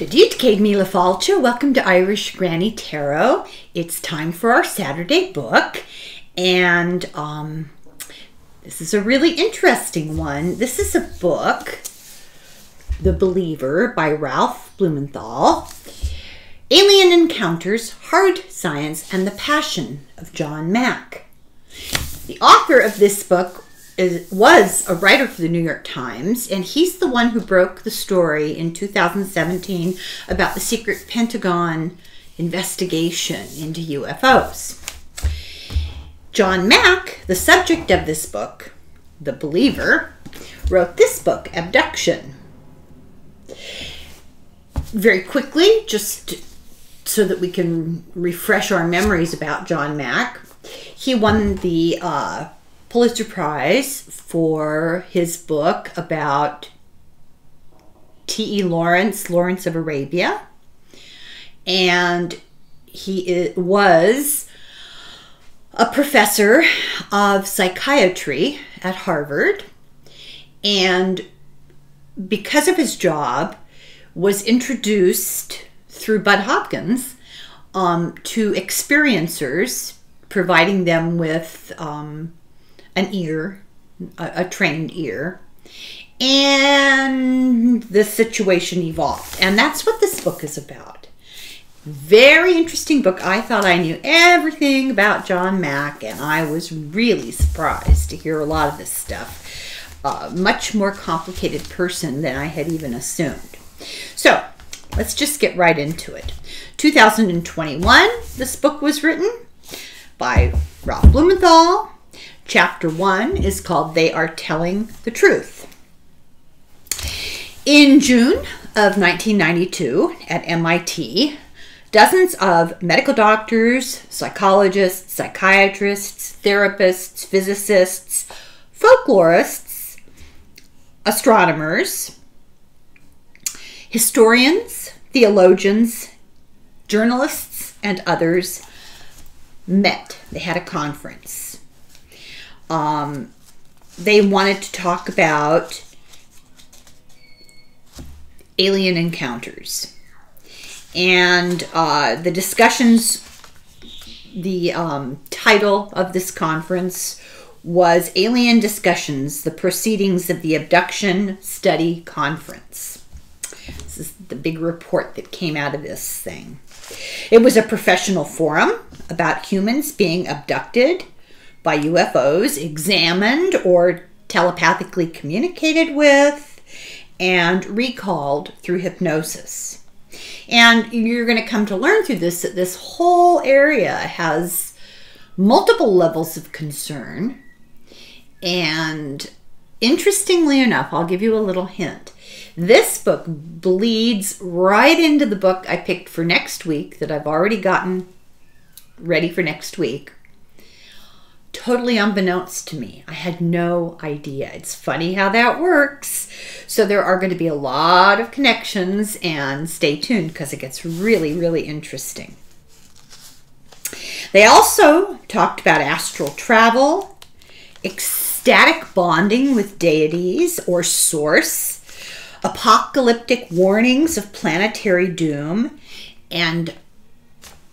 Dit Cade Mila Falcha. Welcome to Irish Granny Tarot. It's time for our Saturday book, and this is a really interesting one. This is a book, The Believer by Ralph Blumenthal. Alien Encounters, Hard Science, and the Passion of John Mack. The author of this book was a writer for the New York Times, and he's the one who broke the story in 2017 about the secret Pentagon investigation into UFOs. John Mack, the subject of this book, The Believer, wrote this book, Abduction. Very quickly, just so that we can refresh our memories about John Mack, he won the Pulitzer Prize for his book about T.E. Lawrence of Arabia. And he was a professor of psychiatry at Harvard. And because of his job, was introduced through Bud Hopkins to experiencers, providing them with an ear, a trained ear, and the situation evolved. And that's what this book is about. Very interesting book. I thought I knew everything about John Mack, and I was really surprised to hear a lot of this stuff. Much more complicated person than I had even assumed. So let's just get right into it. 2021, this book was written by Ralph Blumenthal. Chapter 1 is called They Are Telling the Truth. In June of 1992 at MIT, dozens of medical doctors, psychologists, psychiatrists, therapists, physicists, folklorists, astronomers, historians, theologians, journalists, and others met. They had a conference. They wanted to talk about alien encounters. And the discussions, the title of this conference was Alien Discussions, the Proceedings of the Abduction Study Conference. This is the big report that came out of this thing. It was a professional forum about humans being abducted by UFOs, examined or telepathically communicated with, and recalled through hypnosis. And you're going to come to learn through this that this whole area has multiple levels of concern. And interestingly enough, I'll give you a little hint. This book bleeds right into the book I picked for next week that I've already gotten ready for next week. Totally unbeknownst to me. I had no idea. It's funny how that works. So there are going to be a lot of connections, and stay tuned because it gets really, really interesting. They also talked about astral travel, ecstatic bonding with deities or source, apocalyptic warnings of planetary doom, and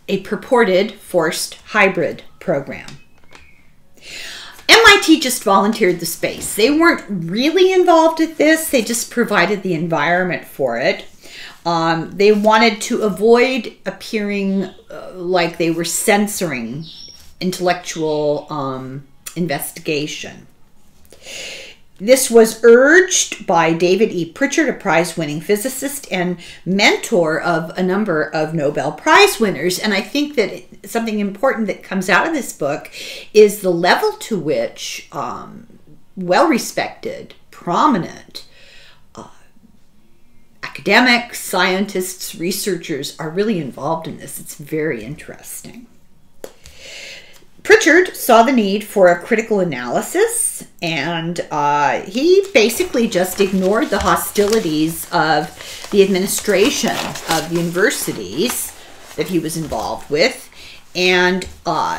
a purported forced hybrid program. MIT just volunteered the space. They weren't really involved with this. They just provided the environment for it. They wanted to avoid appearing like they were censoring intellectual investigation. This was urged by David E. Pritchard, a prize-winning physicist and mentor of a number of Nobel Prize winners. And I think that something important that comes out of this book is the level to which well-respected, prominent academics, scientists, researchers are really involved in this. It's very interesting. Pritchard saw the need for a critical analysis, and he basically just ignored the hostilities of the administration of universities that he was involved with, and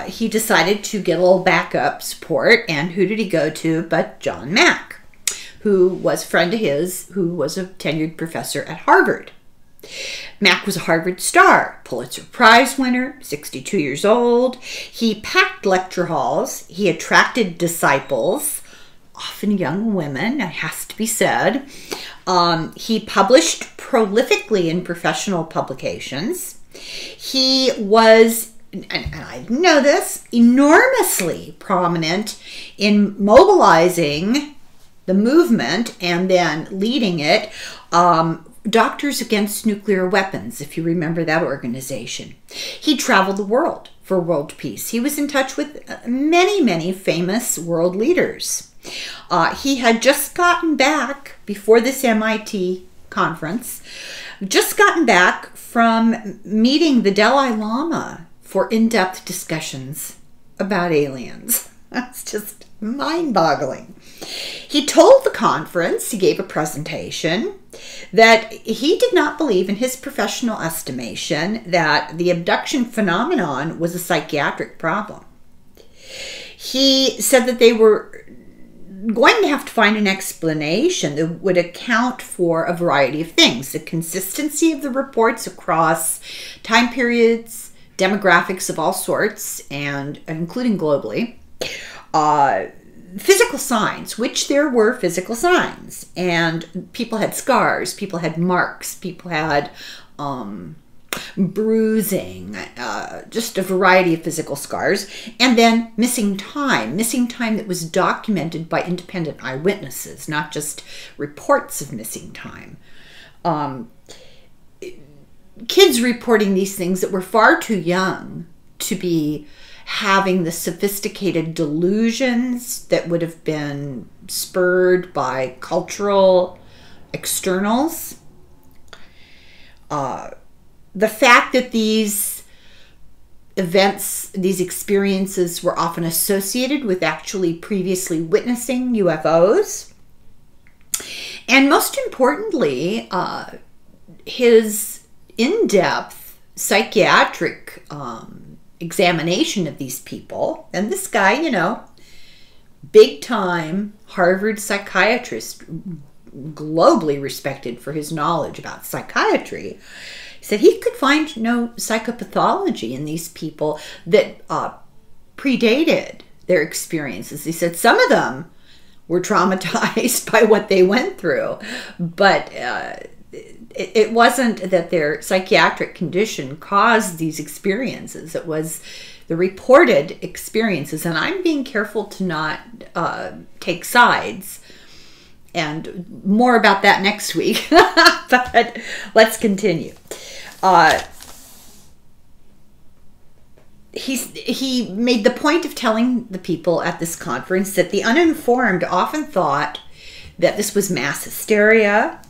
he decided to get a little backup support. And who did he go to but John Mack, who was a friend of his, who was a tenured professor at Harvard. Mack was a Harvard star, Pulitzer Prize winner, 62 years old. He packed lecture halls. He attracted disciples, often young women, it has to be said. He published prolifically in professional publications. He was, and I didn't know this, enormously prominent in mobilizing the movement and then leading it. Doctors Against Nuclear Weapons, if you remember that organization. He traveled the world for world peace. He was in touch with many, many famous world leaders. He had just gotten back, before this MIT conference, just gotten back from meeting the Dalai Lama for in-depth discussions about aliens. That's just mind-boggling. He told the conference, he gave a presentation, that he did not believe in his professional estimation that the abduction phenomenon was a psychiatric problem. He said that they were going to have to find an explanation that would account for a variety of things: the consistency of the reports across time periods, demographics of all sorts, and including globally, physical signs, which there were physical signs, and people had scars, people had marks, people had bruising, just a variety of physical scars, and then missing time that was documented by independent eyewitnesses, not just reports of missing time. Kids reporting these things that were far too young to be having the sophisticated delusions that would have been spurred by cultural externals. The fact that these events, these experiences were often associated with actually previously witnessing UFOs. And most importantly, his in-depth psychiatric examination of these people. And this guy, you know, big time Harvard psychiatrist, globally respected for his knowledge about psychiatry, said he could find no psychopathology in these people that predated their experiences. He said some of them were traumatized by what they went through, but it wasn't that their psychiatric condition caused these experiences. It was the reported experiences. And I'm being careful to not take sides. And more about that next week. But let's continue. He made the point of telling the people at this conference that the uninformed often thought that this was mass hysteria.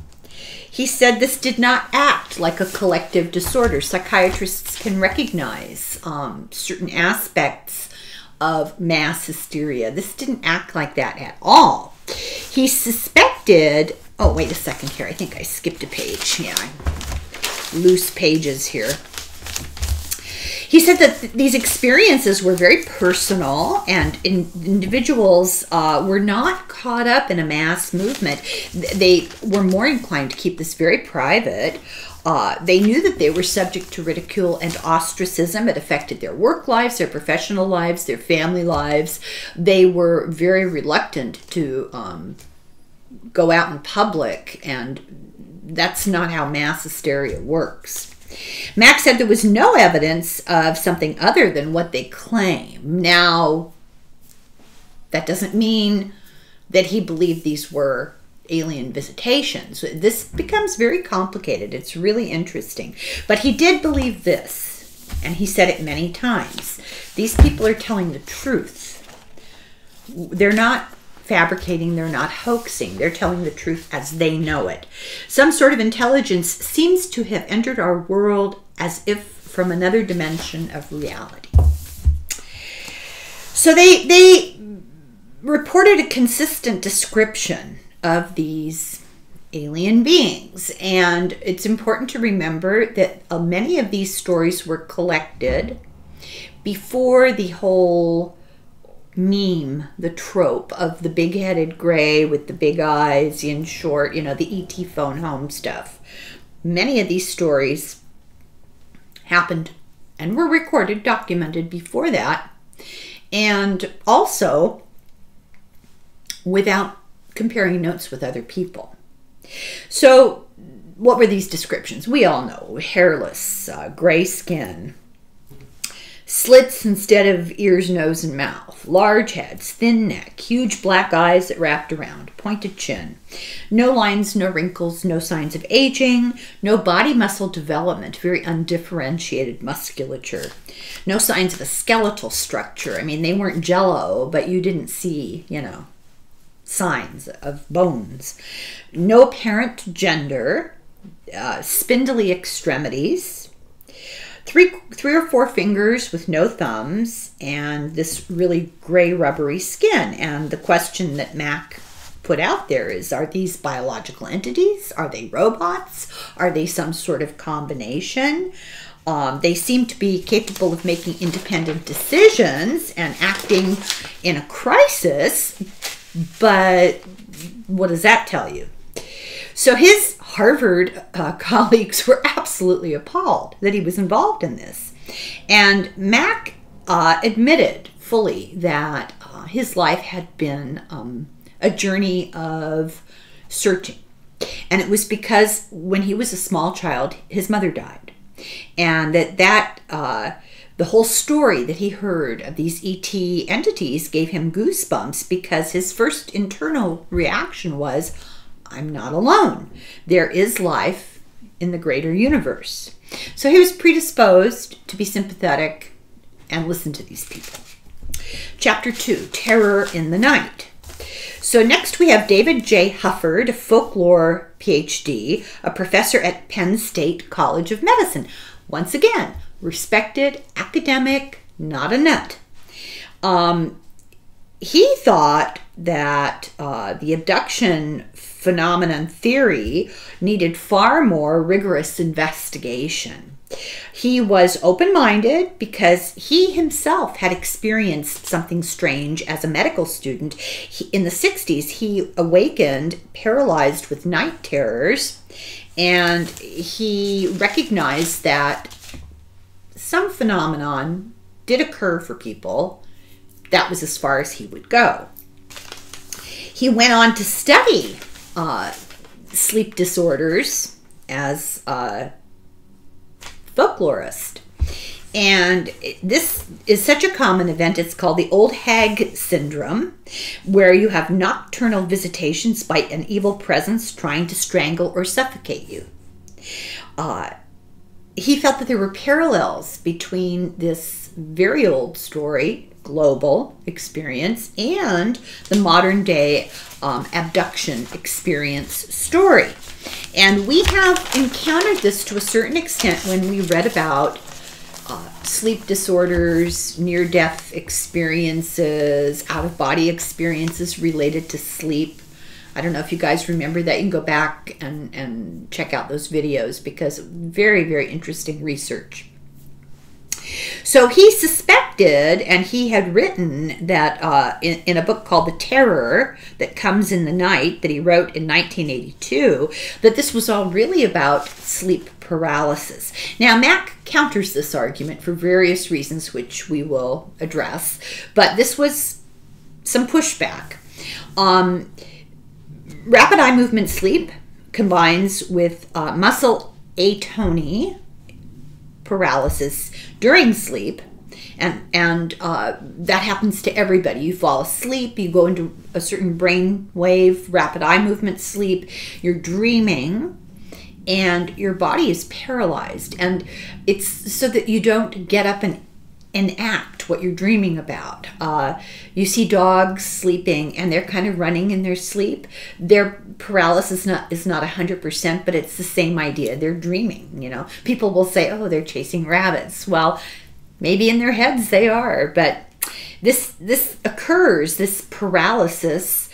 He said this did not act like a collective disorder. Psychiatrists can recognize certain aspects of mass hysteria. This didn't act like that at all. He suspected, oh, wait a second here. I think I skipped a page. Yeah, loose pages here. He said that these experiences were very personal, and individuals were not caught up in a mass movement. They were more inclined to keep this very private. They knew that they were subject to ridicule and ostracism. It affected their work lives, their professional lives, their family lives. They were very reluctant to go out in public, and that's not how mass hysteria works. Mack said there was no evidence of something other than what they claim. Now, that doesn't mean that he believed these were alien visitations. This becomes very complicated. It's really interesting. But he did believe this, and he said it many times. These people are telling the truth. They're not fabricating, they're not hoaxing, they're telling the truth as they know it. Some sort of intelligence seems to have entered our world as if from another dimension of reality. So they reported a consistent description of these alien beings, and it's important to remember that many of these stories were collected before the whole meme, the trope of the big-headed gray with the big eyes, in short, you know, the E.T. phone home stuff. many of these stories happened and were recorded, documented before that, and also without comparing notes with other people. So what were these descriptions? We all know: hairless, gray skin, slits instead of ears, nose, and mouth, large heads, thin neck, huge black eyes that wrapped around, pointed chin, no lines, no wrinkles, no signs of aging, no body muscle development, very undifferentiated musculature, no signs of a skeletal structure. I mean, they weren't jello, but you didn't see, signs of bones. No apparent gender, spindly extremities, three or four fingers with no thumbs, and this really gray rubbery skin. And the question that Mack put out there is, are these biological entities? Are they robots? Are they some sort of combination? They seem to be capable of making independent decisions and acting in a crisis, but what does that tell you? So his Harvard colleagues were absolutely appalled that he was involved in this. And Mack admitted fully that his life had been a journey of searching. And it was because when he was a small child, his mother died. And the whole story that he heard of these ET entities gave him goosebumps, because his first internal reaction was, I'm not alone. There is life in the greater universe. So he was predisposed to be sympathetic and listen to these people. Chapter 2, Terror in the Night. So next we have David J. Hufford, a folklore PhD, a professor at Penn State College of Medicine. Once again, respected academic, not a nut. He thought that the abduction phenomenon theory needed far more rigorous investigation. He was open-minded because he himself had experienced something strange as a medical student. In the 60s, he awakened paralyzed with night terrors, and he recognized that some phenomenon did occur for people. That was as far as he would go. He went on to study sleep disorders as a folklorist. And this is such a common event. It's called the old hag syndrome, where you have nocturnal visitations by an evil presence trying to strangle or suffocate you. He felt that there were parallels between this very old story, global experience, and the modern day abduction experience story. And we have encountered this to a certain extent when we read about sleep disorders, near-death experiences, out-of-body experiences related to sleep. I don't know if you guys remember that. You can go back and check out those videos, because very, very interesting research. So he suspected, and he had written that in a book called The Terror That Comes in the Night that he wrote in 1982, that this was all really about sleep paralysis. Now, Mack counters this argument for various reasons, which we will address, but this was some pushback. Rapid eye movement sleep combines with muscle atony, paralysis during sleep, and that happens to everybody. You fall asleep, you go into a certain brain wave, rapid eye movement sleep, you're dreaming, and your body is paralyzed. And it's so that you don't get up and enact what you're dreaming about. You see dogs sleeping and they're kind of running in their sleep. Their paralysis is not 100%, but it's the same idea. They're dreaming, you know. People will say, oh, they're chasing rabbits. Well, maybe in their heads they are, but this occurs, this paralysis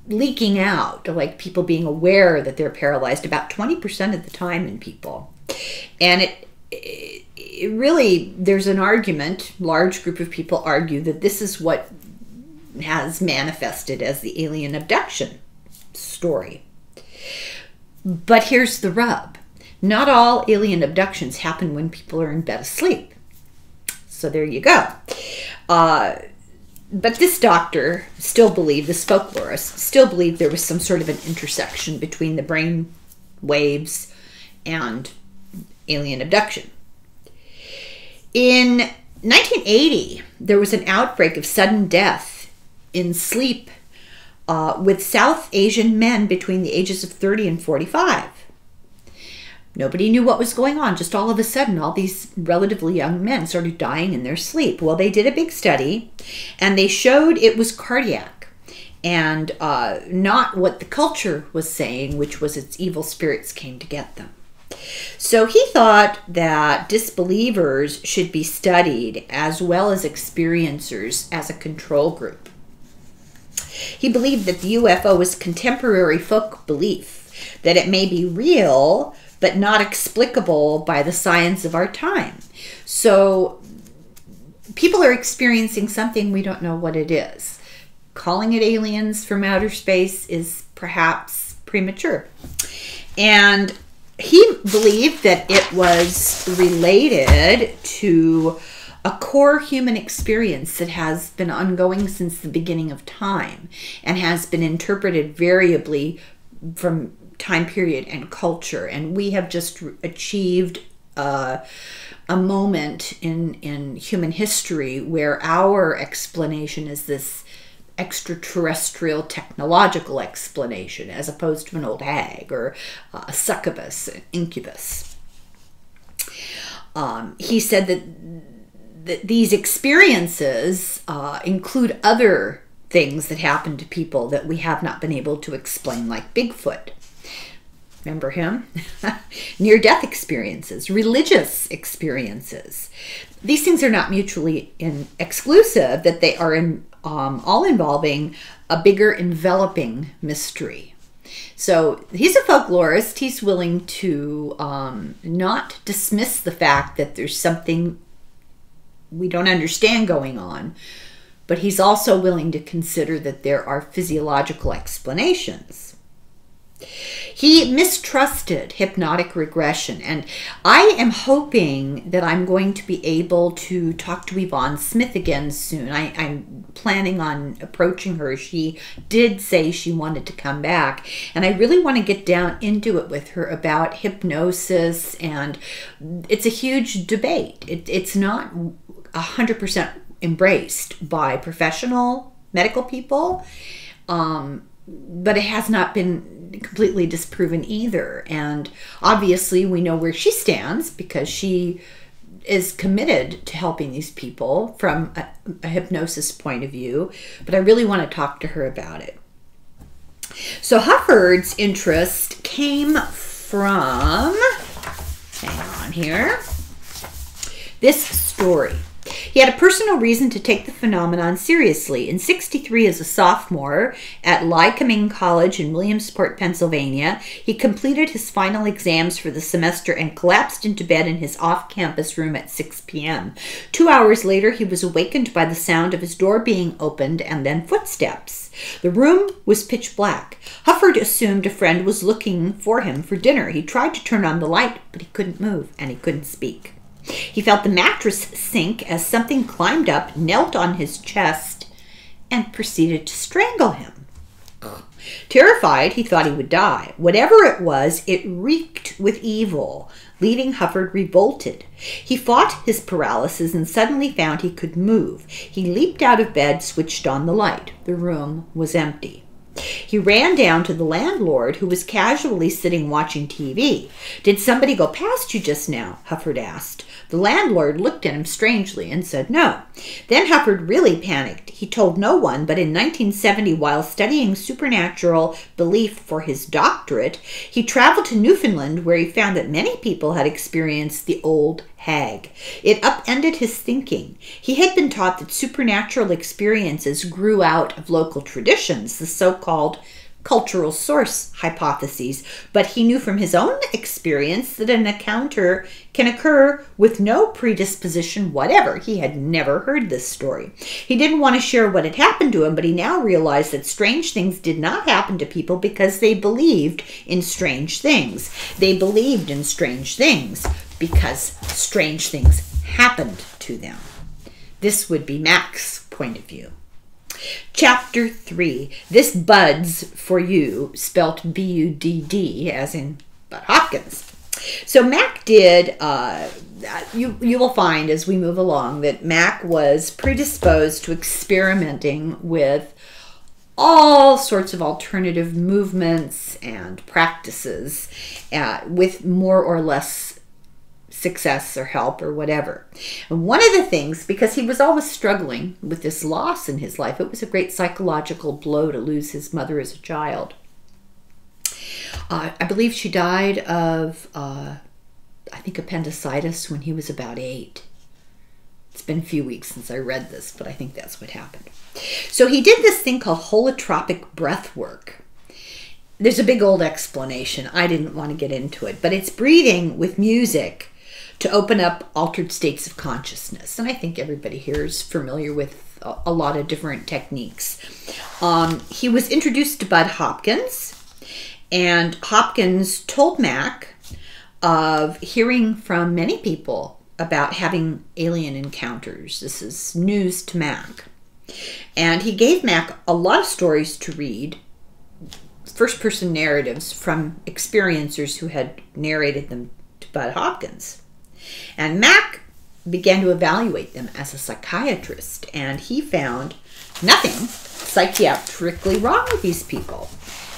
leaking out, like people being aware that they're paralyzed about 20% of the time in people. And it really, there's an argument, large group of people argue that this is what has manifested as the alien abduction story. But here's the rub. Not all alien abductions happen when people are in bed asleep. So there you go. But this doctor still believed, this folklorist still believed there was some sort of an intersection between the brain waves and alien abduction. In 1980, there was an outbreak of sudden death in sleep with South Asian men between the ages of 30 and 45. Nobody knew what was going on. Just all of a sudden, all these relatively young men started dying in their sleep. Well, they did a big study, and they showed it was cardiac and not what the culture was saying, which was its evil spirits came to get them. So he thought that disbelievers should be studied as well as experiencers as a control group. He believed that the UFO was contemporary folk belief, that it may be real, but not explicable by the science of our time. So people are experiencing something, we don't know what it is. Calling it aliens from outer space is perhaps premature. And he believed that it was related to a core human experience that has been ongoing since the beginning of time and has been interpreted variably from time period and culture. And we have just achieved a moment in human history where our explanation is this extraterrestrial technological explanation as opposed to an old hag or a succubus, an incubus. He said that these experiences include other things that happen to people that we have not been able to explain, like Bigfoot. Remember him? Near-death experiences, religious experiences. These things are not mutually exclusive, that they are all involving a bigger enveloping mystery. So he's a folklorist. He's willing to not dismiss the fact that there's something we don't understand going on, but he's also willing to consider that there are physiological explanations. He mistrusted hypnotic regression, and I am hoping that I'm going to be able to talk to Yvonne Smith again soon. I'm planning on approaching her. She did say she wanted to come back, and I really want to get down into it with her about hypnosis, and it's a huge debate. It's not 100% embraced by professional medical people, but it has not been completely disproven either. And obviously we know where she stands because she is committed to helping these people from a hypnosis point of view, but I really want to talk to her about it. So Hufford's interest came from, hang on here, this story. He had a personal reason to take the phenomenon seriously. In '63, as a sophomore at Lycoming College in Williamsport, Pennsylvania, he completed his final exams for the semester and collapsed into bed in his off-campus room at 6 p.m. 2 hours later, he was awakened by the sound of his door being opened and then footsteps. The room was pitch black. Hufford assumed a friend was looking for him for dinner. He tried to turn on the light, but he couldn't move and he couldn't speak. He felt the mattress sink as something climbed up, knelt on his chest, and proceeded to strangle him. Terrified, he thought he would die. Whatever it was, it reeked with evil, leaving Hufford revolted. He fought his paralysis and suddenly found he could move. He leaped out of bed, switched on the light. The room was empty. He ran down to the landlord, who was casually sitting watching TV. "Did somebody go past you just now?" Hufford asked. The landlord looked at him strangely and said no. Then Hufford really panicked. He told no one, but in 1970, while studying supernatural belief for his doctorate, he traveled to Newfoundland, where he found that many people had experienced the old hag. It upended his thinking. He had been taught that supernatural experiences grew out of local traditions, the so-called cultural source hypotheses, but he knew from his own experience that an encounter can occur with no predisposition whatever. He had never heard this story. He didn't want to share what had happened to him, but he now realized that strange things did not happen to people because they believed in strange things. They believed in strange things because strange things happened to them. This would be Mack's point of view. Chapter 3. This Buds for You, spelt B-U-D-D, as in Bud Hopkins. So Mack did, you will find as we move along that Mack was predisposed to experimenting with all sorts of alternative movements and practices with more or less success or help or whatever. And one of the things, because he was always struggling with this loss in his life, it was a great psychological blow to lose his mother as a child. I believe she died of, I think, appendicitis when he was about 8. It's been a few weeks since I read this, but I think that's what happened. So he did this thing called holotropic breath work. There's a big old explanation. I didn't want to get into it, but it's breathing with music to open up altered states of consciousness. And I think everybody here is familiar with a lot of different techniques. He was introduced to Bud Hopkins, and Hopkins told Mack of hearing from many people about having alien encounters. This is news to Mack. And he gave Mack a lot of stories to read, first-person narratives from experiencers who had narrated them to Bud Hopkins. And Mack began to evaluate them as a psychiatrist, and he found nothing psychiatrically wrong with these people,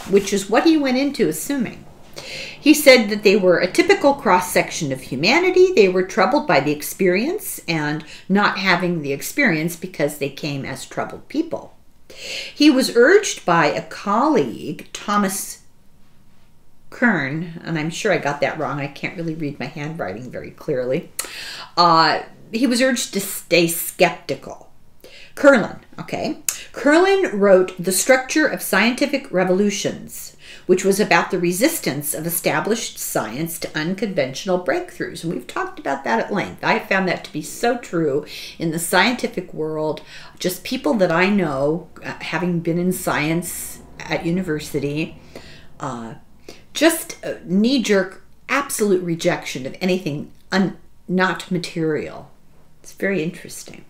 which is what he went into assuming. He said that they were a typical cross-section of humanity. They were troubled by the experience and not having the experience because they came as troubled people. He was urged by a colleague, Thomas Kern, and I'm sure I got that wrong. I can't really read my handwriting very clearly. He was urged to stay skeptical. Kurlan, okay. Kurlan wrote The Structure of Scientific Revolutions, which was about the resistance of established science to unconventional breakthroughs. And we've talked about that at length. I found that to be so true in the scientific world. Just people that I know, having been in science at university, just knee-jerk, absolute rejection of anything not material. It's very interesting.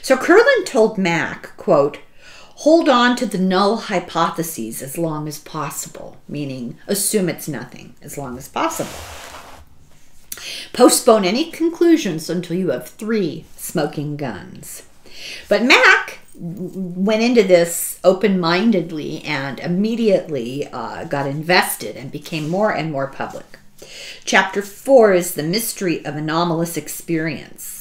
So Kurlan told Mack, quote, hold on to the null hypotheses as long as possible, meaning assume it's nothing as long as possible. Postpone any conclusions until you have 3 smoking guns. But Mack went into this open-mindedly and immediately got invested and became more and more public. Chapter 4 is The Mystery of Anomalous Experience.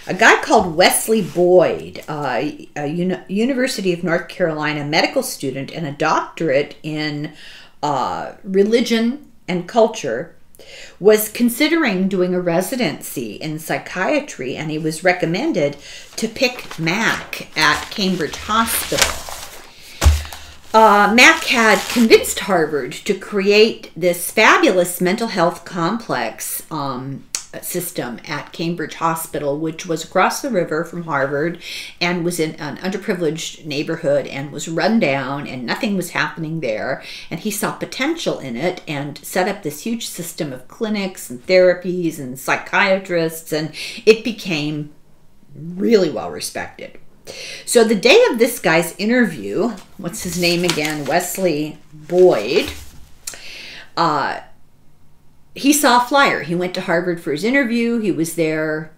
A guy called Wesley Boyd, a University of North Carolina medical student and a doctorate in religion and culture, was considering doing a residency in psychiatry, and he was recommended to pick Mack at Cambridge Hospital. Mack had convinced Harvard to create this fabulous mental health complex system at Cambridge Hospital, which was across the river from Harvard and was in an underprivileged neighborhood and was run down and nothing was happening there. And he saw potential in it and set up this huge system of clinics and therapies and psychiatrists, and it became really well respected. So the day of this guy's interview, what's his name again? Wesley Boyd, he saw a flyer. He went to Harvard for his interview. He was there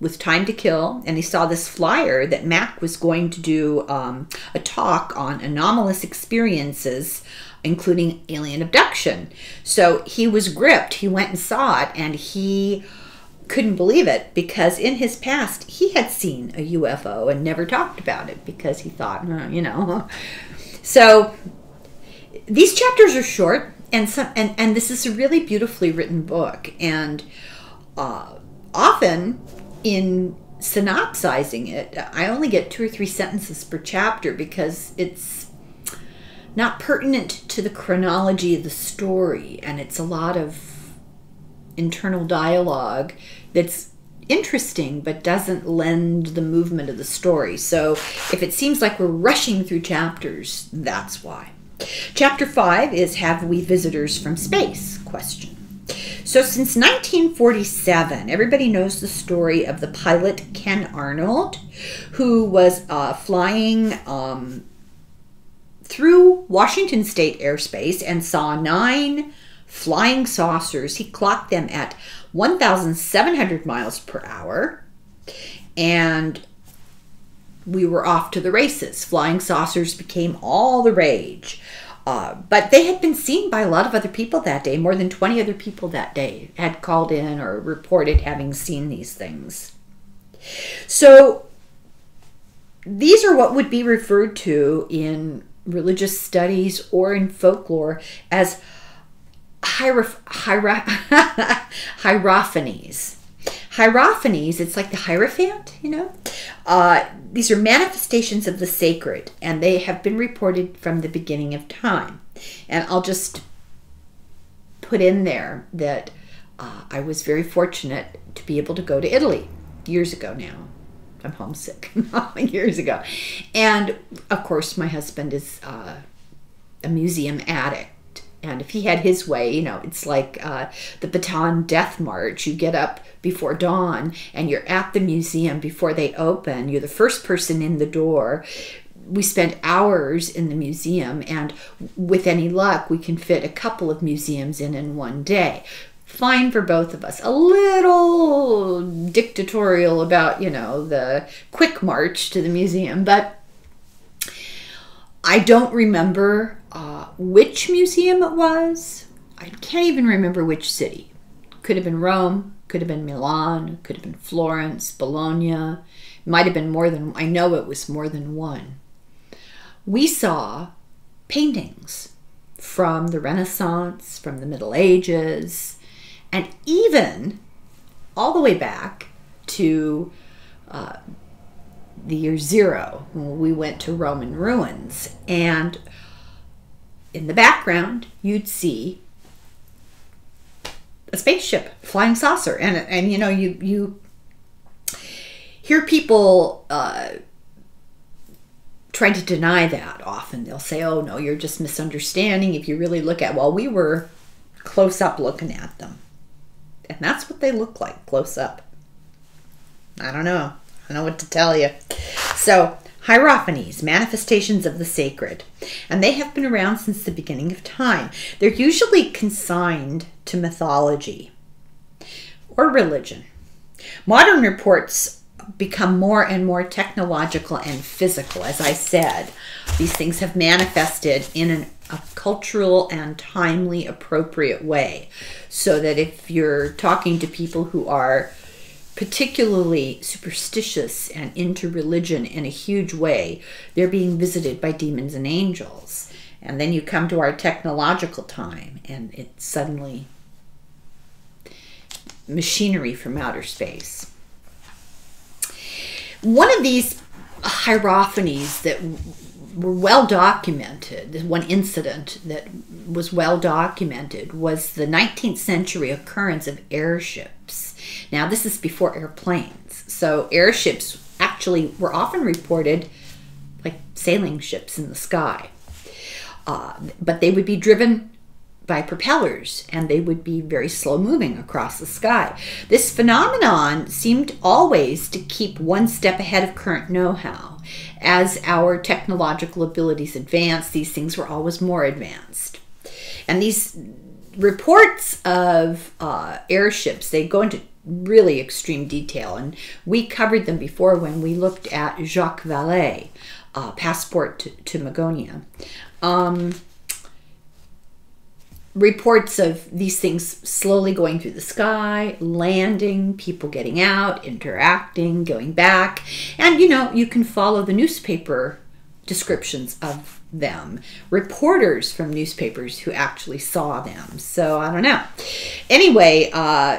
with time to kill, and he saw this flyer that Mack was going to do a talk on anomalous experiences, including alien abduction. So he was gripped. He went and saw it, and he couldn't believe it because in his past he had seen a UFO and never talked about it because he thought, you know. So these chapters are short. And this is a really beautifully written book, and often in synopsizing it, I only get 2 or 3 sentences per chapter because it's not pertinent to the chronology of the story, and it's a lot of internal dialogue that's interesting but doesn't lend the movement of the story. So if it seems like we're rushing through chapters, that's why. Chapter 5 is Have We Visitors from Space? Question. So since 1947, everybody knows the story of the pilot Ken Arnold, who was flying through Washington State airspace and saw 9 flying saucers. He clocked them at 1,700 miles per hour, and we were off to the races. Flying saucers became all the rage. But they had been seen by a lot of other people that day. More than 20 other people that day had called in or reported having seen these things. So these are what would be referred to in religious studies or in folklore as hierophanies. Hierophanies, it's like the Hierophant, you know. These are manifestations of the sacred, and they have been reported from the beginning of time. And I'll just put in there that I was very fortunate to be able to go to Italy years ago now. I'm homesick. Years ago. And, of course, my husband is a museum addict. And if he had his way, you know, it's like the Bataan Death March. You get up before dawn and you're at the museum before they open. You're the first person in the door. We spent hours in the museum, and with any luck, we can fit a couple of museums in one day. Fine for both of us. A little dictatorial about, you know, the quick march to the museum, but I don't remember which museum it was. I can't even remember which city. Could have been Rome, could have been Milan, could have been Florence, Bologna. Might have been more than, I know it was more than one. We saw paintings from the Renaissance, from the Middle Ages, and even all the way back to the year 0, when we went to Roman ruins. And in the background, you'd see a spaceship, flying saucer. And you know, you hear people trying to deny that often. They'll say, oh, no, you're just misunderstanding. If you really look at, well, we were close up looking at them. And that's what they look like, close up. I don't know. I don't know what to tell you. So, hierophanies, manifestations of the sacred. And they have been around since the beginning of time. They're usually consigned to mythology or religion. Modern reports become more and more technological and physical. As I said, these things have manifested in a cultural and timely appropriate way. So that if you're talking to people who are particularly superstitious and into religion in a huge way, they're being visited by demons and angels. And then you come to our technological time, and it's suddenly machinery from outer space. One of these hierophanies that were well documented, one incident that was well documented, was the 19th century occurrence of airships. Now, this is before airplanes. So airships actually were often reported like sailing ships in the sky. But they would be driven by propellers, and they would be very slow moving across the sky. This phenomenon seemed always to keep one step ahead of current know-how. As our technological abilities advanced, these things were always more advanced. And these reports of airships, they go into really extreme detail, and we covered them before when we looked at Jacques Vallée, Passport to Magonia. Reports of these things slowly going through the sky, landing, people getting out, interacting, going back. And, you know, you can follow the newspaper descriptions of them. Reporters from newspapers who actually saw them. So, I don't know. Anyway,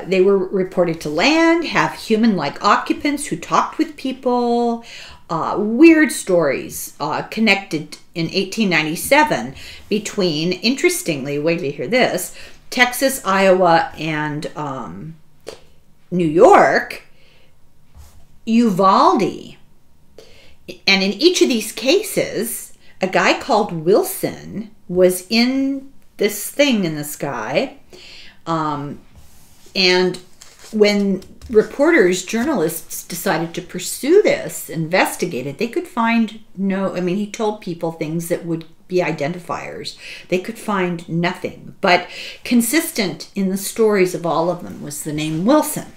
they were reported to land, have human-like occupants who talked with people. weird stories connected in 1897 between, interestingly, wait till you hear this, Texas, Iowa, and New York, Uvalde. And in each of these cases, a guy called Wilson was in this thing in the sky. And when reporters, journalists decided to pursue this, investigate it, they could find he told people things that would be identifiers. They could find nothing. But consistent in the stories of all of them was the name Wilson.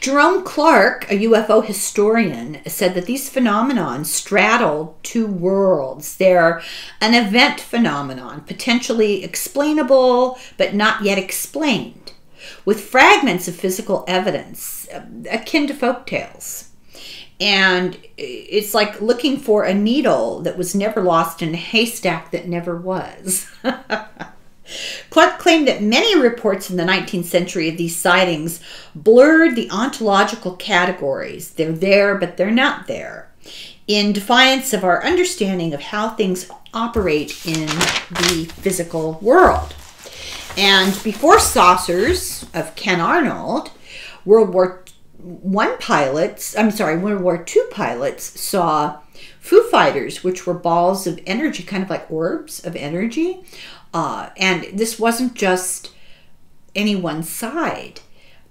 Jerome Clark, a UFO historian, said that these phenomenon straddle two worlds. They're an event phenomenon, potentially explainable, but not yet explained, with fragments of physical evidence, akin to folk tales. And it's like looking for a needle that was never lost in a haystack that never was. Clark claimed that many reports in the 19th century of these sightings blurred the ontological categories. They're there, but they're not there, in defiance of our understanding of how things operate in the physical world. And before saucers of Ken Arnold, World War II pilots saw Foo Fighters, which were balls of energy, kind of like orbs of energy. And this wasn't just any one side.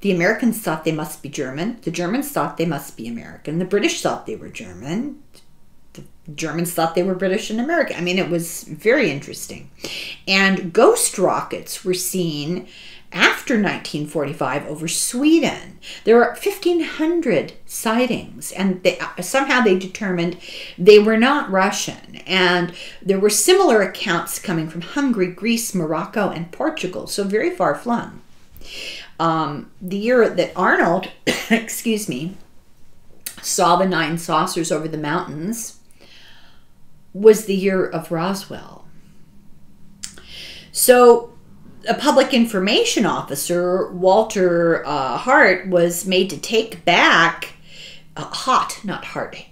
The Americans thought they must be German. The Germans thought they must be American. The British thought they were German. The Germans thought they were British and American. I mean, it was very interesting. And ghost rockets were seen after 1945 over Sweden. There were 1,500 sightings, and somehow they determined they were not Russian. And there were similar accounts coming from Hungary, Greece, Morocco, and Portugal, so very far flung. The year that Arnold, saw the 9 saucers over the mountains was the year of Roswell. So a public information officer, Walter Hart, was made to take back,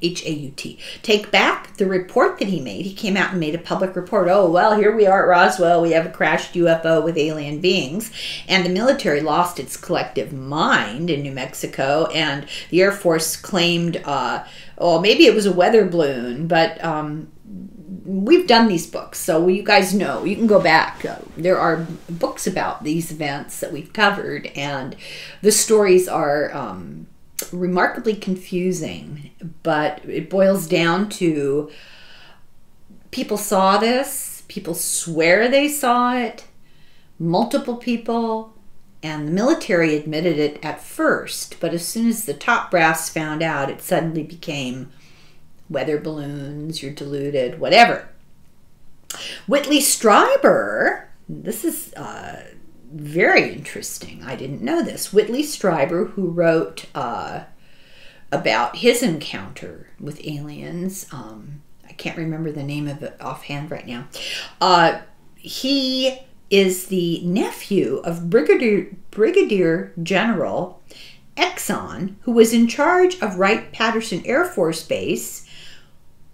H-A-U-T, take back the report that he made. He came out and made a public report. Oh, well, here we are at Roswell. We have a crashed UFO with alien beings. And the military lost its collective mind in New Mexico. And the Air Force claimed, maybe it was a weather balloon, but we've done these books, so you guys know. You can go back. There are books about these events that we've covered, and the stories are remarkably confusing, but it boils down to people saw this, people swear they saw it, multiple people, and the military admitted it at first, but as soon as the top brass found out, it suddenly became weather balloons, you're deluded, whatever. Whitley Strieber, this is very interesting. I didn't know this. Whitley Strieber, who wrote about his encounter with aliens, I can't remember the name of it offhand right now. He is the nephew of Brigadier General Exxon, who was in charge of Wright-Patterson Air Force Base,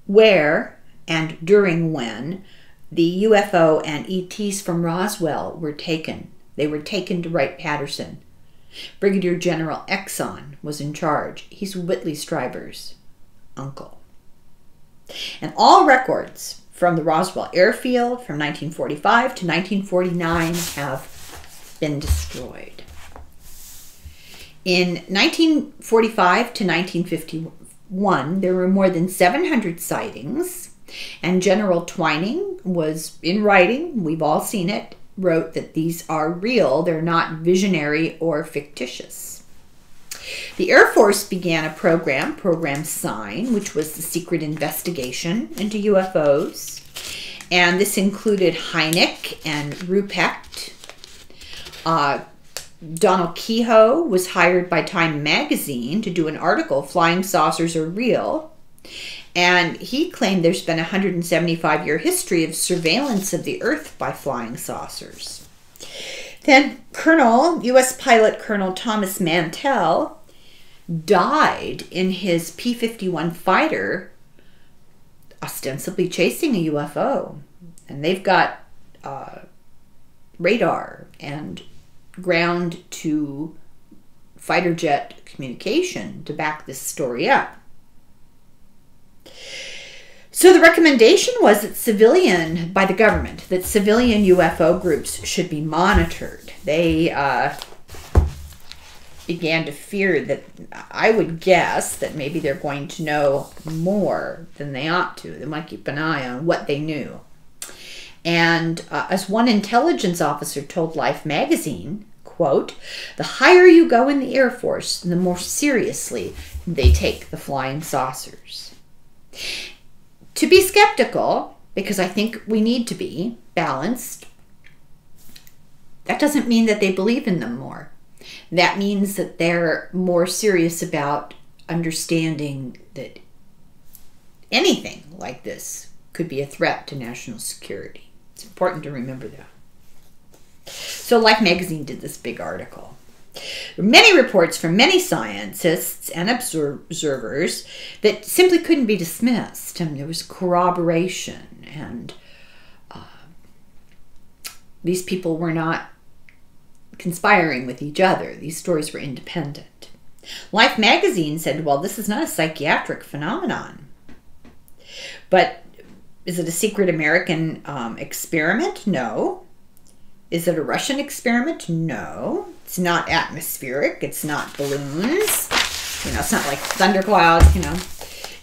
where and during when the UFO and ETs from Roswell were taken. They were taken to Wright-Patterson. Brigadier General Exxon was in charge. He's Whitley Strieber's uncle. And all records from the Roswell airfield from 1945 to 1949 have been destroyed. In 1945 to 1951, there were more than 700 sightings, and General Twining was in writing, we've all seen it, wrote that these are real, they're not visionary or fictitious. The Air Force began a program, Program Sign, which was the secret investigation into UFOs, and this included Hynek and Ruprecht. Donald Kehoe was hired by Time magazine to do an article, Flying Saucers Are Real, and he claimed there's been a 175-year history of surveillance of the Earth by flying saucers. Then U.S. pilot Colonel Thomas Mantell died in his P-51 fighter, ostensibly chasing a UFO. And they've got radar and ground to fighter jet communication to back this story up. So the recommendation was that by the government, that civilian UFO groups should be monitored. They began to fear that, I would guess, that maybe they're going to know more than they ought to. They might keep an eye on what they knew. And as one intelligence officer told Life magazine, quote, "The higher you go in the Air Force, the more seriously they take the flying saucers." To be skeptical, because I think we need to be balanced, that doesn't mean that they believe in them more. That means that they're more serious about understanding that anything like this could be a threat to national security. It's important to remember that. So Life magazine did this big article. There were many reports from many scientists and observers that simply couldn't be dismissed. And there was corroboration, and these people were not conspiring with each other. These stories were independent. Life magazine said, well, this is not a psychiatric phenomenon. But is it a secret American experiment? No. Is it a Russian experiment? No. It's not atmospheric. It's not balloons. It's not like thunderclouds,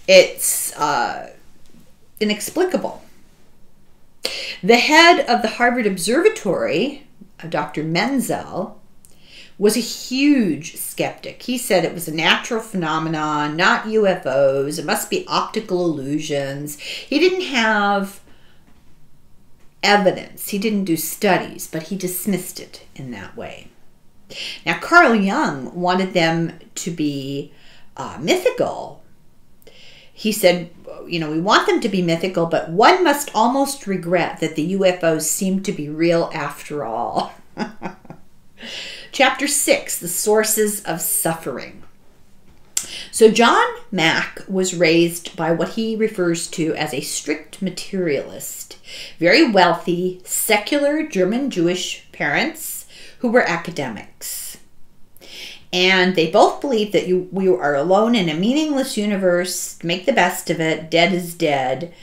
It's inexplicable. The head of the Harvard Observatory, Dr. Menzel, was a huge skeptic. He said it was a natural phenomenon, not UFOs. It must be optical illusions. He didn't have evidence. He didn't do studies, but he dismissed it in that way. Now, Carl Jung wanted them to be mythical. He said, we want them to be mythical, but one must almost regret that the UFOs seem to be real after all. Chapter 6, The Sources of Suffering. So John Mack was raised by what he refers to as a strict materialist, very wealthy, secular German-Jewish parents who were academics. And they both believed that we are alone in a meaningless universe, make the best of it, dead is dead.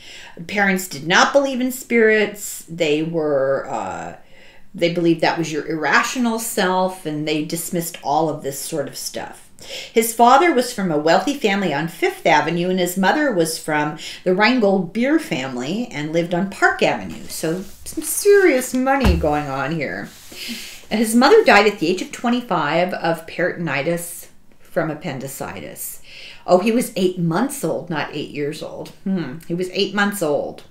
Parents did not believe in spirits. They believed that was your irrational self, and they dismissed all of this sort of stuff. His father was from a wealthy family on Fifth Avenue, and his mother was from the Rheingold beer family and lived on Park Avenue. So some serious money going on here. And his mother died at the age of 25 of peritonitis from appendicitis. Oh, he was 8 months old, not 8 years old. He was 8 months old.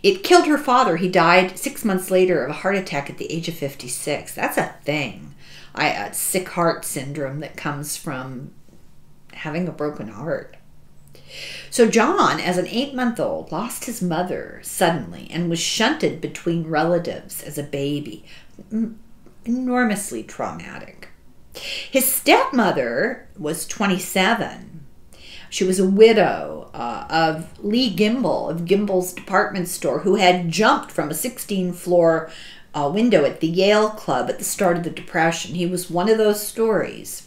It killed her father. He died 6 months later of a heart attack at the age of 56. That's a thing. Sick heart syndrome that comes from having a broken heart. So John, as an 8-month-old, lost his mother suddenly and was shunted between relatives as a baby. Enormously traumatic. His stepmother was 27. She was a widow of Lee Gimbel of Gimbel's department store, who had jumped from a 16-floor window at the Yale Club at the start of the Depression. He was one of those stories.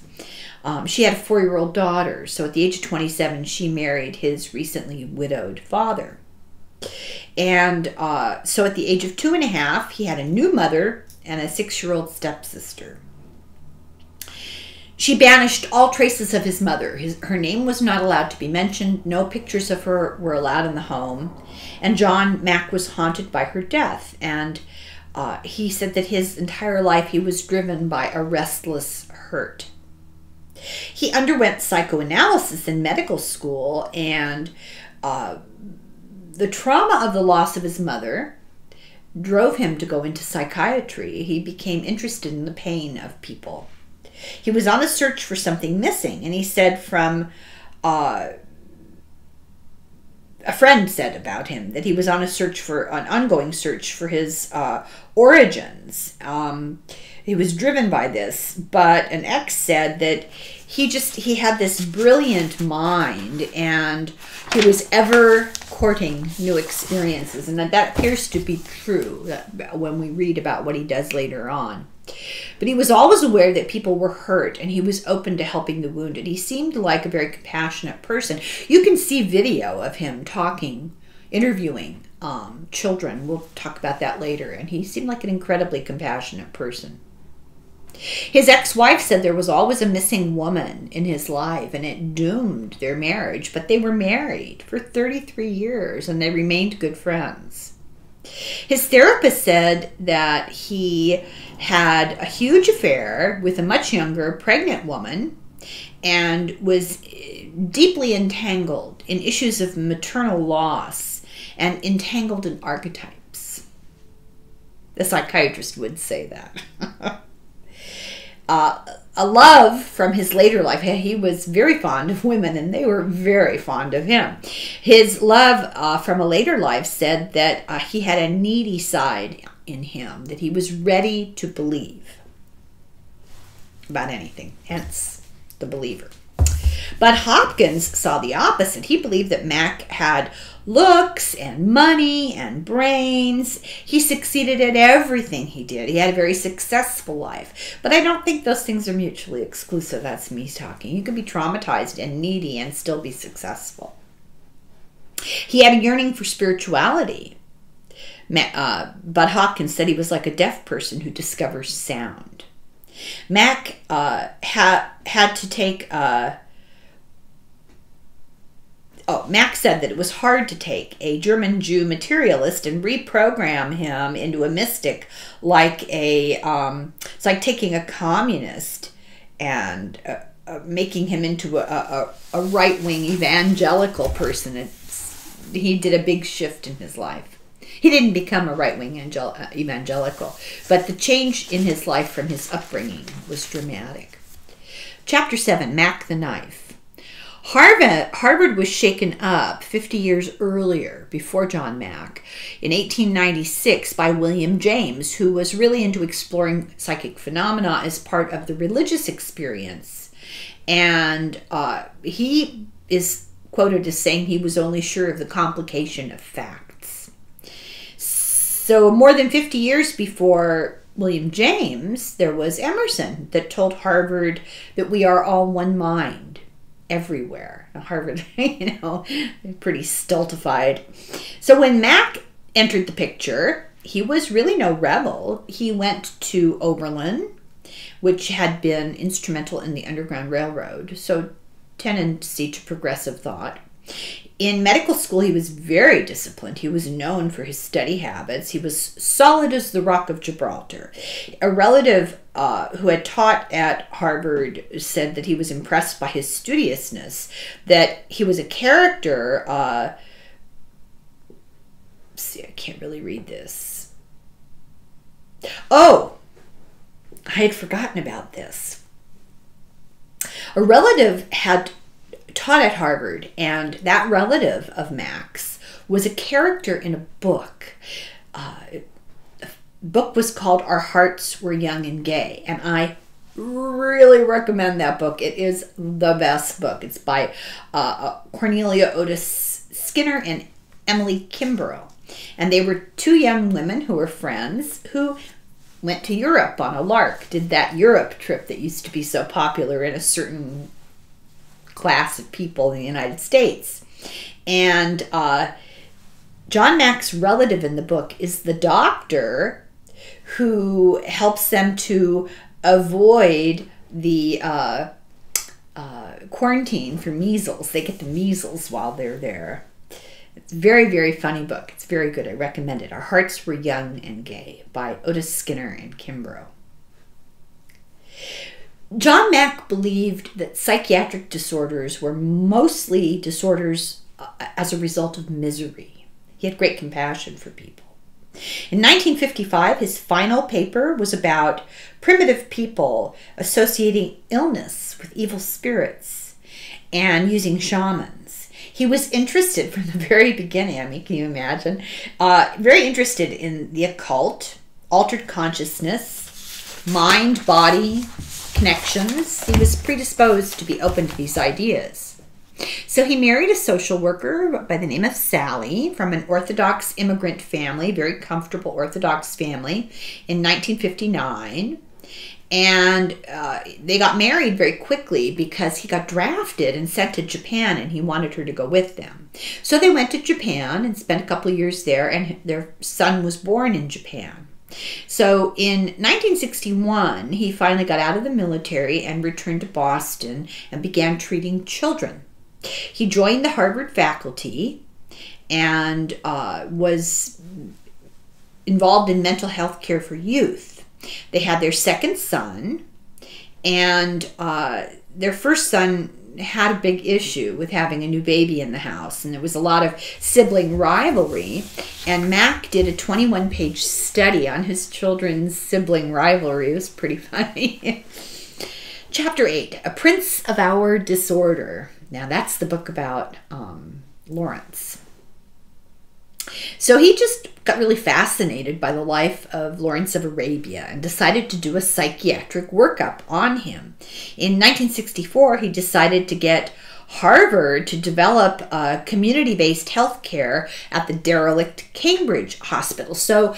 She had a 4-year-old daughter, so at the age of 27, she married his recently widowed father. And so at the age of 2.5, he had a new mother and a 6-year-old stepsister. She banished all traces of his mother. Her name was not allowed to be mentioned. No pictures of her were allowed in the home. And John Mack was haunted by her death. And he said that his entire life he was driven by a restless hurt. He underwent psychoanalysis in medical school, and the trauma of the loss of his mother drove him to go into psychiatry. He became interested in the pain of people. He was on a search for something missing, and he said a friend said about him that he was on an ongoing search for his origins. He was driven by this, but an ex said that he had this brilliant mind, and he was ever courting new experiences, and that appears to be true when we read about what he does later on. But he was always aware that people were hurt, and he was open to helping the wounded. He seemed like a very compassionate person. You can see video of him interviewing children. We'll talk about that later. And he seemed like an incredibly compassionate person. His ex-wife said there was always a missing woman in his life, and it doomed their marriage. But they were married for 33 years, and they remained good friends. His therapist said that he had a huge affair with a much younger pregnant woman and was deeply entangled in issues of maternal loss and entangled in archetypes. The psychiatrist would say that. A love from his later life. He was very fond of women, and they were very fond of him. His love from a later life said that he had a needy side in him, that he was ready to believe about anything, hence the believer. But Hopkins saw the opposite. He believed that Mack had looks and money and brains. He succeeded at everything he did. He had a very successful life. But I don't think those things are mutually exclusive. That's me talking. You can be traumatized and needy and still be successful. He had a yearning for spirituality. But Hopkins said he was like a deaf person who discovers sound. Mack had to take... Mack said that it was hard to take a German Jew materialist and reprogram him into a mystic, it's like taking a communist and making him into a right-wing evangelical person. He did a big shift in his life. He didn't become a right-wing evangelical, but the change in his life from his upbringing was dramatic. Chapter 7, Mack the Knife. Harvard was shaken up 50 years earlier, before John Mack, in 1896 by William James, who was really into exploring psychic phenomena as part of the religious experience. And he is quoted as saying he was only sure of the complication of facts. So more than 50 years before William James, there was Emerson that told Harvard that we are all one mind. Everywhere. Harvard, pretty stultified. So when Mack entered the picture, he was really no rebel. He went to Oberlin, which had been instrumental in the Underground Railroad, so tendency to progressive thought. In medical school, he was very disciplined. He was known for his study habits. He was solid as the Rock of Gibraltar. A relative who had taught at Harvard said that he was impressed by his studiousness, that he was a character. See, I can't really read this. Oh, I had forgotten about this. A relative had taught at Harvard, and that relative of Mack's was a character in a book. The book was called Our Hearts Were Young and Gay, and I really recommend that book. It is the best book. It's by Cornelia Otis Skinner and Emily Kimbrough, and they were two young women who were friends who went to Europe on a lark, did that Europe trip that used to be so popular in a certain class of people in the United States. And John Mack's relative in the book is the doctor who helps them to avoid the quarantine for measles. They get the measles while they're there. It's a very, very funny book. It's very good. I recommend it. Our Hearts Were Young and Gay by Otis Skinner and Kimbrough. John Mack believed that psychiatric disorders were mostly disorders as a result of misery. He had great compassion for people. In 1955, his final paper was about primitive people associating illness with evil spirits and using shamans. He was interested from the very beginning, I mean, can you imagine? Very interested in the occult, altered consciousness, mind, body, connections, he was predisposed to be open to these ideas. So he married a social worker by the name of Sally from an Orthodox immigrant family, very comfortable Orthodox family, in 1959. And they got married very quickly because he got drafted and sent to Japan, and he wanted her to go with them. So they went to Japan and spent a couple of years there, and their son was born in Japan. So in 1961, he finally got out of the military and returned to Boston and began treating children. He joined the Harvard faculty and was involved in mental health care for youth. They had their second son, and their first son had a big issue with having a new baby in the house, and there was a lot of sibling rivalry, and Mack did a 21-page study on his children's sibling rivalry. It was pretty funny. Chapter 8, A Prince of Our Disorder. Now that's the book about Lawrence. So he just got really fascinated by the life of Lawrence of Arabia and decided to do a psychiatric workup on him. In 1964, he decided to get Harvard to develop community-based health care at the derelict Cambridge Hospital. So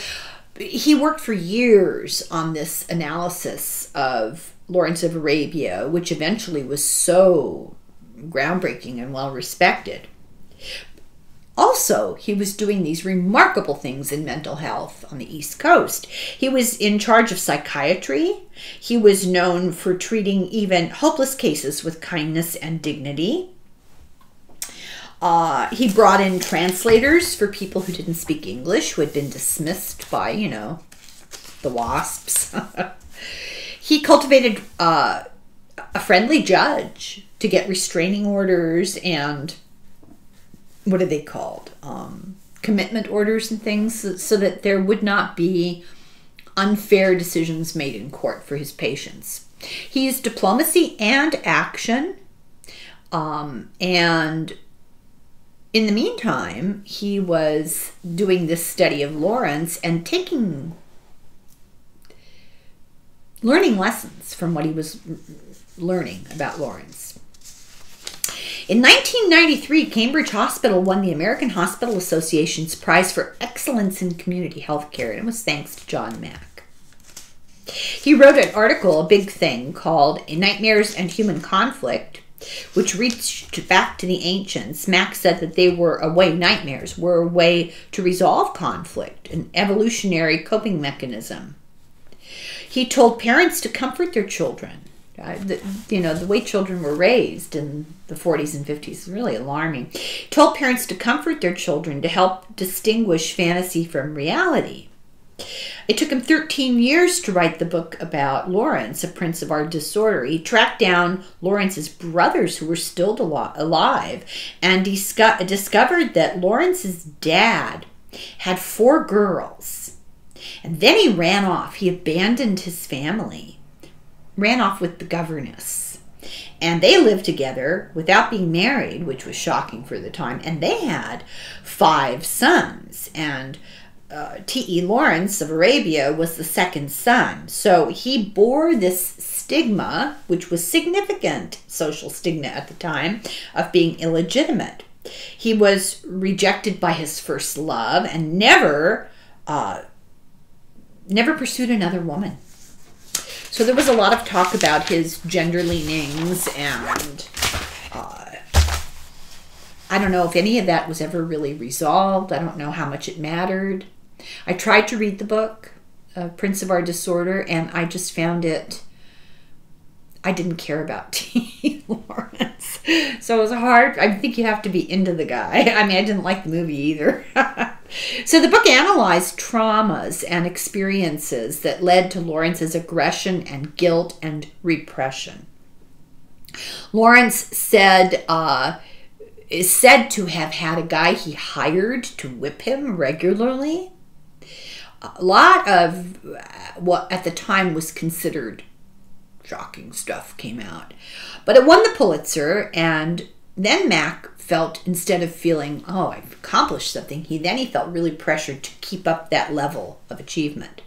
he worked for years on this analysis of Lawrence of Arabia, which eventually was so groundbreaking and well-respected. Also, he was doing these remarkable things in mental health on the East Coast. He was in charge of psychiatry. He was known for treating even hopeless cases with kindness and dignity. He brought in translators for people who didn't speak English, who had been dismissed by, you know, the WASPs. He cultivated a friendly judge to get restraining orders and what are they called? Commitment orders and things, so that there would not be unfair decisions made in court for his patients. He used diplomacy and action. And in the meantime, he was doing this study of Lawrence and learning lessons from what he was learning about Lawrence. In 1993, Cambridge Hospital won the American Hospital Association's Prize for Excellence in Community Healthcare, and it was thanks to John Mack. He wrote an article, a big thing, called Nightmares and Human Conflict, which reached back to the ancients. Mack said that nightmares were a way to resolve conflict, an evolutionary coping mechanism. He told parents to comfort their children. The way children were raised in the 40s and 50s is really alarming. He told parents to comfort their children to help distinguish fantasy from reality. It took him 13 years to write the book about Lawrence, A Prince of Our Disorder. He tracked down Lawrence's brothers who were still alive and discovered that Lawrence's dad had 4 girls. And then he ran off. He abandoned his family. Ran off with the governess, and they lived together without being married, which was shocking for the time, and they had 5 sons, and T.E. Lawrence of Arabia was the second son. So he bore this stigma, which was significant social stigma at the time, of being illegitimate. He was rejected by his first love and never pursued another woman. So there was a lot of talk about his gender leanings, and I don't know if any of that was ever really resolved. I don't know how much it mattered. I tried to read the book, Prince of Our Disorder, and I just found I didn't care about T. Lawrence. So it was hard. I think you have to be into the guy. I mean, I didn't like the movie either. So the book analyzed traumas and experiences that led to Lawrence's aggression and guilt and repression. Lawrence is said to have had a guy he hired to whip him regularly. A lot of what at the time was considered shocking stuff came out. But it won the Pulitzer, and then Mack felt, instead of feeling, oh, I've accomplished something, he felt really pressured to keep up that level of achievement.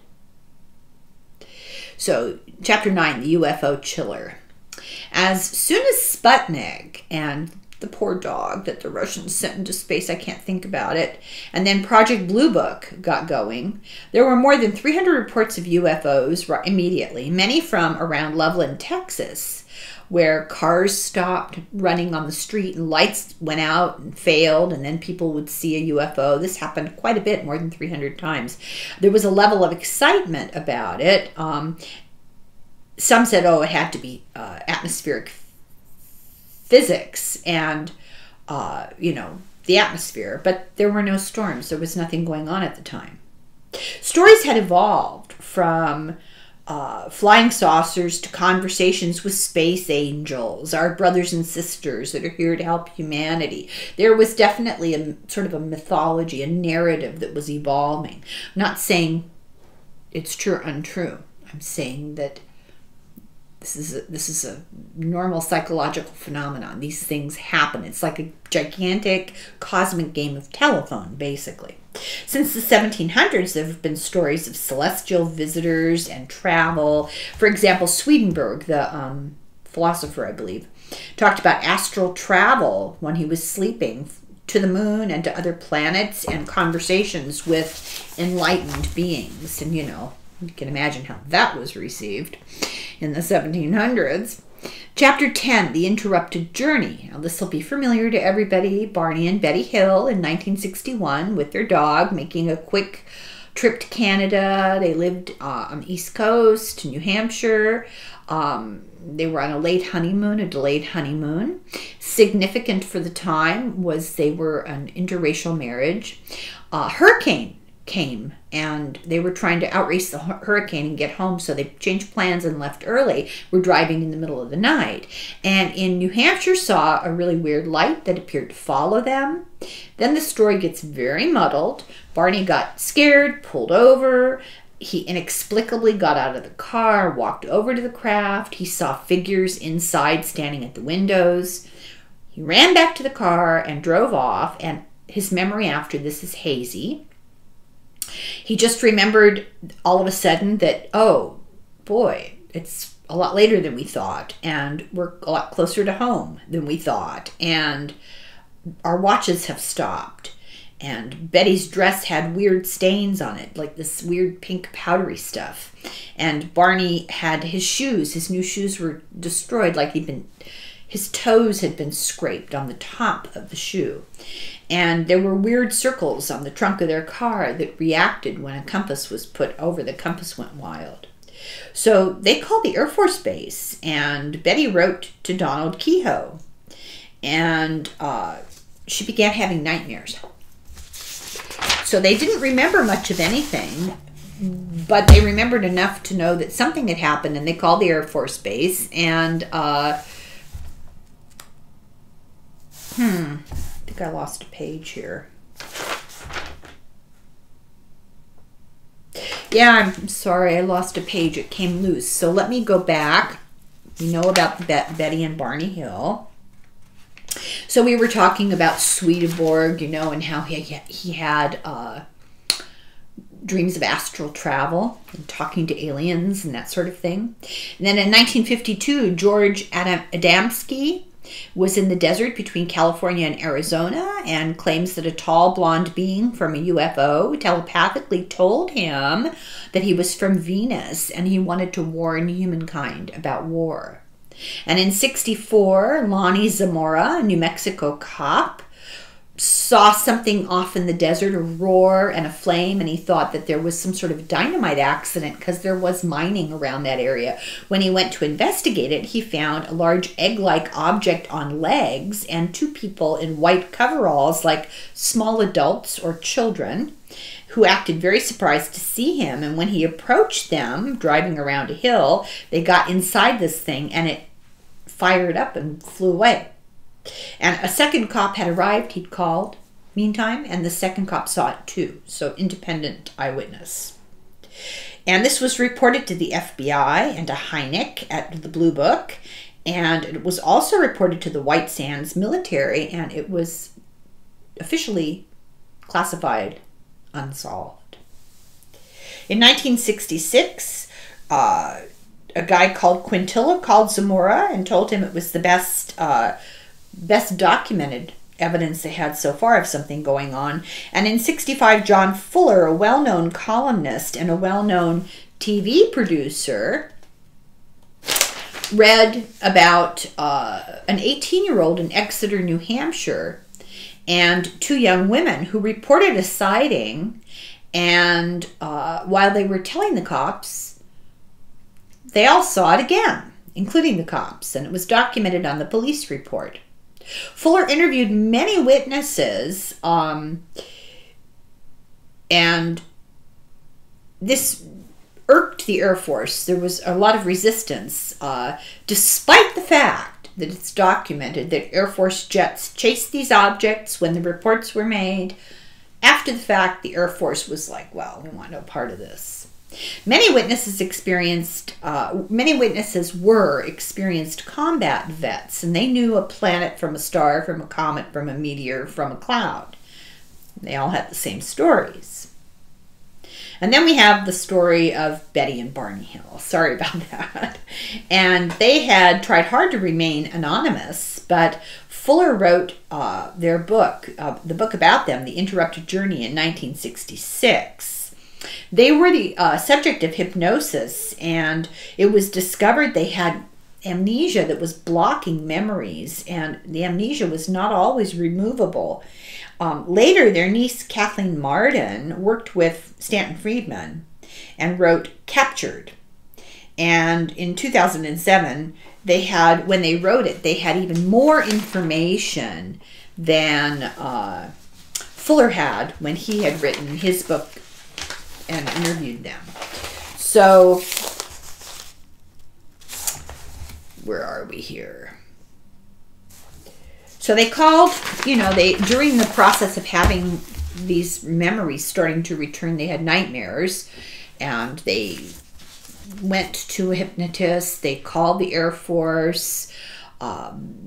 So, Chapter 9, the UFO Chiller. As soon as Sputnik and the poor dog that the Russians sent into space, I can't think about it, and then Project Blue Book got going, there were more than 300 reports of UFOs immediately, many from around Loveland, Texas, where cars stopped running on the street and lights went out and failed, and then people would see a UFO. This happened quite a bit, more than 300 times. There was a level of excitement about it. Some said, oh, it had to be atmospheric physics and, the atmosphere. But there were no storms. There was nothing going on at the time. Stories had evolved from flying saucers to conversations with space angels, our brothers and sisters that are here to help humanity. There was definitely a sort of a mythology, a narrative that was evolving. I'm not saying it's true or untrue. I'm saying that this is a normal psychological phenomenon. These things happen. It's like a gigantic cosmic game of telephone, basically. Since the 1700s, there have been stories of celestial visitors and travel. For example, Swedenborg, the philosopher, I believe, talked about astral travel when he was sleeping to the moon and to other planets, and conversations with enlightened beings. And, you can imagine how that was received in the 1700s. Chapter 10, The Interrupted Journey. Now, this will be familiar to everybody. Barney and Betty Hill in 1961 with their dog making a quick trip to Canada. They lived on the East Coast, New Hampshire. They were on a late honeymoon, a delayed honeymoon. Significant for the time was they were an interracial marriage. Hurricane came, and they were trying to outrace the hurricane and get home, so they changed plans and left early. We're driving in the middle of the night, and in New Hampshire saw a really weird light that appeared to follow them. Then the story gets very muddled. Barney got scared, pulled over. He inexplicably got out of the car, walked over to the craft. He saw figures inside standing at the windows. He ran back to the car and drove off, and his memory after this is hazy. He just remembered all of a sudden that, oh boy, it's a lot later than we thought, and we're a lot closer to home than we thought, and our watches have stopped, and Betty's dress had weird stains on it, like this weird pink powdery stuff, and Barney had his new shoes were destroyed, like his toes had been scraped on the top of the shoe. And there were weird circles on the trunk of their car that reacted when a compass was put over. The compass went wild. So they called the Air Force Base, and Betty wrote to Donald Kehoe. And she began having nightmares. So they didn't remember much of anything, but they remembered enough to know that something had happened, and they called the Air Force Base, and I think I lost a page here. Yeah, I'm sorry, I lost a page. It came loose. So let me go back. We know about Betty and Barney Hill. So we were talking about Swedenborg, and how he had dreams of astral travel and talking to aliens and that sort of thing. And then in 1952, George Adamski was in the desert between California and Arizona and claims that a tall blonde being from a UFO telepathically told him that he was from Venus and he wanted to warn humankind about war. And in 1964, Lonnie Zamora, a New Mexico cop, saw something off in the desert, a roar and a flame, and he thought that there was some sort of dynamite accident because there was mining around that area. When he went to investigate it, he found a large egg-like object on legs and two people in white coveralls, like small adults or children, who acted very surprised to see him. And when he approached them, driving around a hill, they got inside this thing and it fired up and flew away. And a second cop had arrived, he'd called, meantime, and the second cop saw it too. So independent eyewitness. And this was reported to the FBI and to Hynek at the Blue Book. And it was also reported to the White Sands military, and it was officially classified unsolved. In 1966, A guy called Quintilla called Zamora and told him it was the best documented evidence they had so far of something going on. And in 65, John Fuller, a well-known columnist and a well-known TV producer, read about an 18-year-old in Exeter, New Hampshire, and two young women who reported a sighting, and while they were telling the cops, they all saw it again, including the cops, and it was documented on the police report. Fuller interviewed many witnesses, and this irked the Air Force. There was a lot of resistance, despite the fact that it's documented that Air Force jets chased these objects when the reports were made. After the fact, the Air Force was like, well, we want no part of this. Many witnesses were experienced combat vets, and they knew a planet from a star, from a comet, from a meteor, from a cloud. They all had the same stories. And then we have the story of Betty and Barney Hill. Sorry about that. And they had tried hard to remain anonymous, but Fuller wrote their book, the book about them, The Interrupted Journey, in 1966. They were the subject of hypnosis, and it was discovered they had amnesia that was blocking memories, and the amnesia was not always removable. Later, their niece Kathleen Marden worked with Stanton Friedman and wrote Captured. And in 2007, when they wrote it, they had even more information than Fuller had when he had written his book and interviewed them. So, where are we here? So they called, during the process of having these memories starting to return, they had nightmares, and they went to a hypnotist. They called the Air Force.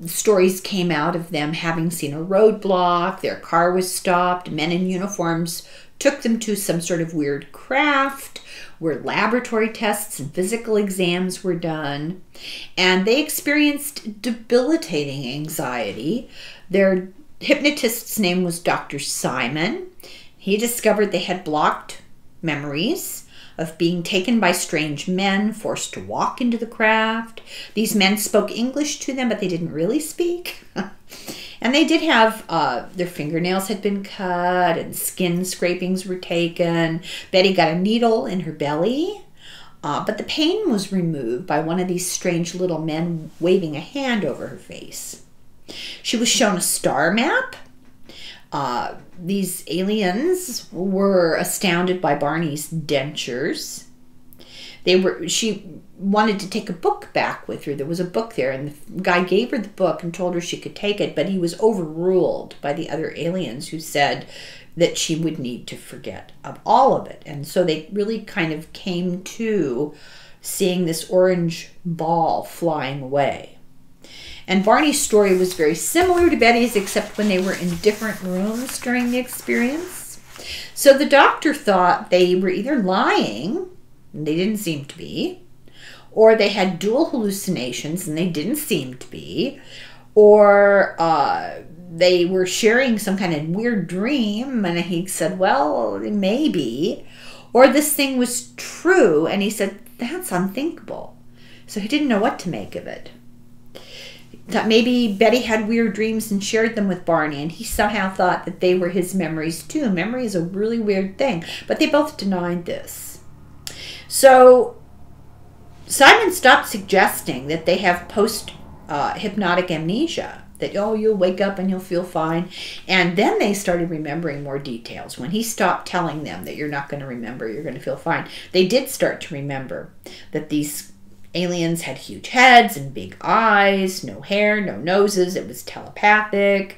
Stories came out of them having seen a roadblock. Their car was stopped. Men in uniforms took them to some sort of weird craft where laboratory tests and physical exams were done. And they experienced debilitating anxiety. Their hypnotist's name was Dr. Simon. He discovered they had blocked memories of being taken by strange men, forced to walk into the craft. These men spoke English to them, but they didn't really speak. And they did have, their fingernails had been cut and skin scrapings were taken. Betty got a needle in her belly, but the pain was removed by one of these strange little men waving a hand over her face. She was shown a star map. These aliens were astounded by Barney's dentures. She wanted to take a book back with her. There was a book there, and the guy gave her the book and told her she could take it, but he was overruled by the other aliens who said that she would need to forget of all of it. And so they really kind of came to seeing this orange ball flying away. And Barney's story was very similar to Betty's, except when they were in different rooms during the experience. So the doctor thought they were either lying, and they didn't seem to be, or they had dual hallucinations, and they didn't seem to be, or they were sharing some kind of weird dream, and he said, well, maybe, or this thing was true, and he said, that's unthinkable. So he didn't know what to make of it. That maybe Betty had weird dreams and shared them with Barney, and he somehow thought that they were his memories too. Memory is a really weird thing, but they both denied this. So Simon stopped suggesting that they have post-hypnotic amnesia, that, oh, you'll wake up and you'll feel fine. And then they started remembering more details. When he stopped telling them that you're not going to remember, you're going to feel fine, they did start to remember that these aliens had huge heads and big eyes, no hair, no noses. It was telepathic.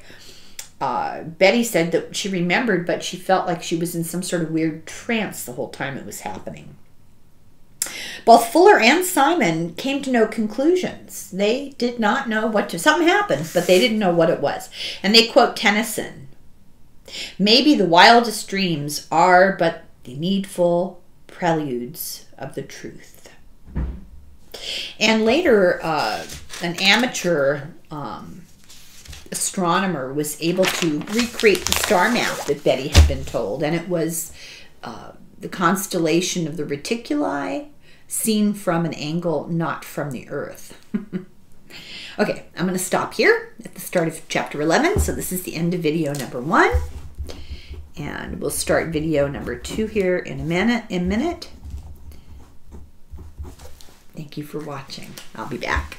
Betty said that she remembered, but she felt like she was in some sort of weird trance the whole time it was happening. Both Fuller and Simon came to no conclusions. They did not know something happened, but they didn't know what it was. And they quote Tennyson, "Maybe the wildest dreams are but the needful preludes of the truth." And later, an amateur astronomer was able to recreate the star map that Betty had been told, and it was the constellation of the Reticuli seen from an angle not from the Earth. Okay, I'm going to stop here at the start of chapter 11. So this is the end of video number 1. And we'll start video number 2 here in a minute. Thank you for watching. I'll be back.